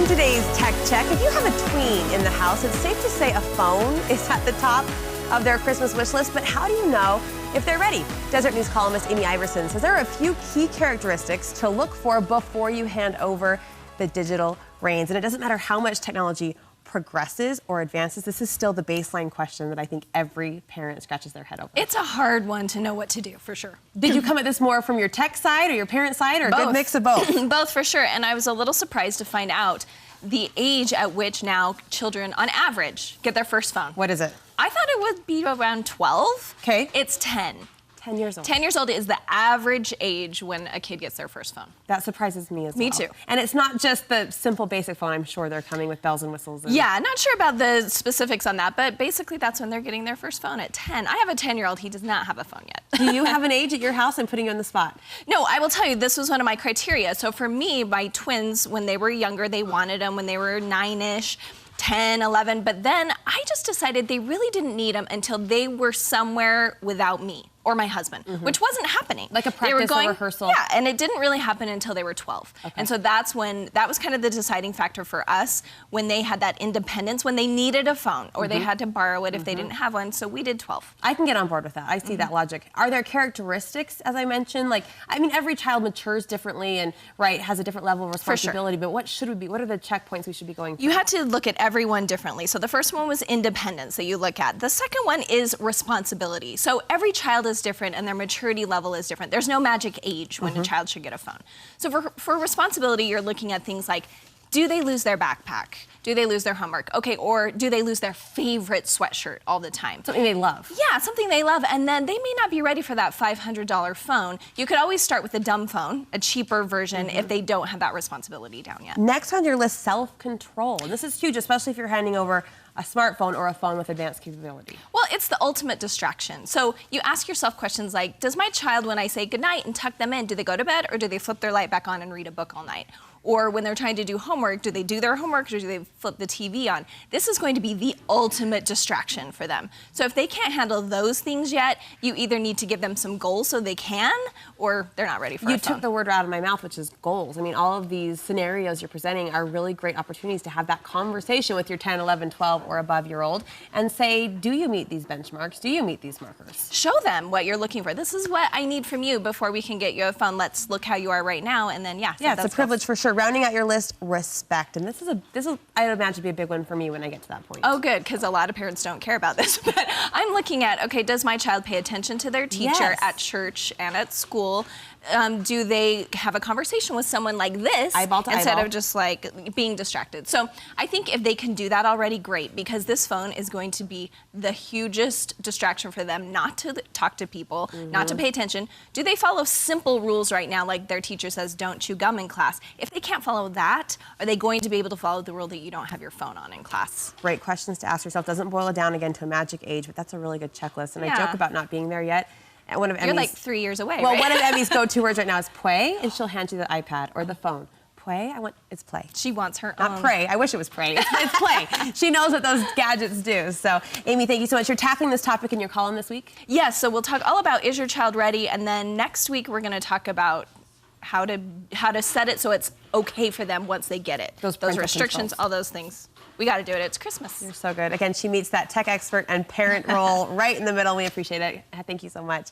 today's Tech Check, if you have a tween in the house, it's safe to say a phone is at the top of their Christmas wish list, but how do you know if they're ready? Desert News columnist Amy Iverson says there are a few key characteristics to look for before you hand over the digital reins. And it doesn't matter how much technology progresses or advances, this is still the baseline question that I think every parent scratches their head over. It's a hard one to know what to do, for sure. Did you come at this more from your tech side or your parent side, or a good mix of both? Both, for sure. And I was a little surprised to find out the age at which now children, on average, get their first phone. What is it? I thought it would be around 12. Okay. It's 10. 10 years old. 10 years old is the average age when a kid gets their first phone. That surprises me as well. Me too. And it's not just the simple basic phone. I'm sure they're coming with bells and whistles. Yeah, not sure about the specifics on that, but basically that's when they're getting their first phone, at 10. I have a 10-year-old. He does not have a phone yet. Do you have an age at your house? I'm putting you on the spot. No, I will tell you, this was one of my criteria. So for me, my twins, when they were younger, they wanted them when they were 9-ish. 10, 11, but then I just decided they really didn't need them until they were somewhere without me or my husband, which wasn't happening. Like a practice or rehearsal? Yeah, and it didn't really happen until they were 12. Okay. And so that was kind of the deciding factor for us when they had that independence, when they needed a phone or they had to borrow it if they didn't have one, so we did 12. I can get on board with that. I see that logic. Are there characteristics, as I mentioned, like, I mean, every child matures differently and, right, has a different level of responsibility, but what should we be, what are the checkpoints we should be going through? You had to look at everyone differently. So the first one was independence that you look at. The second one is responsibility. So every child is different and their maturity level is different. There's no magic age when a child should get a phone. So for responsibility, you're looking at things like, do they lose their backpack? Do they lose their homework? Okay, or do they lose their favorite sweatshirt all the time? Something they love. Yeah, something they love, and then they may not be ready for that $500 phone. You could always start with a dumb phone, a cheaper version, if they don't have that responsibility down yet. Next on your list, self-control. And this is huge, especially if you're handing over a smartphone or a phone with advanced capability. Well, it's the ultimate distraction. So you ask yourself questions like, does my child, when I say goodnight and tuck them in, do they go to bed or do they flip their light back on and read a book all night? Or when they're trying to do homework, do they do their homework or do they flip the TV on? This is going to be the ultimate distraction for them. So if they can't handle those things yet, you either need to give them some goals so they can, or they're not ready for it. You took the word out of my mouth, which is goals. I mean, all of these scenarios you're presenting are really great opportunities to have that conversation with your 10, 11, 12, or above-year-old and say, do you meet these benchmarks? Do you meet these markers? Show them what you're looking for. This is what I need from you before we can get you a phone. Let's look how you are right now, and then, yeah, it's a privilege for sure. Rounding out your list, respect. And this is I would imagine, be a big one for me when I get to that point. Oh, good, because a lot of parents don't care about this. But I'm looking at, okay, does my child pay attention to their teacher at church and at school? Do they have a conversation with someone like this instead of just like being distracted? So I think if they can do that already, great, because this phone is going to be the hugest distraction for them not to talk to people, not to pay attention. Do they follow simple rules right now, like their teacher says, don't chew gum in class? If they can't follow that, are they going to be able to follow the rule that you don't have your phone on in class? Great questions to ask yourself. Doesn't boil it down again to a magic age, but that's a really good checklist. And I joke about not being there yet. And one of You're like 3 years away, Well, right? one of Emmy's go-to words right now is play, and she'll hand you the iPad or the phone. Play? it's play. She wants her own. Not pray. I wish it was pray. It's play. She knows what those gadgets do. So, Amy, thank you so much. You're tackling this topic in your column this week? Yes, so we'll talk all about, is your child ready? And then next week, we're going to talk about how to set it so it's okay for them once they get it. Those restrictions, all those things. We got to do it. It's Christmas. You're so good. Again, she meets that tech expert and parent role right in the middle. We appreciate it. Thank you so much.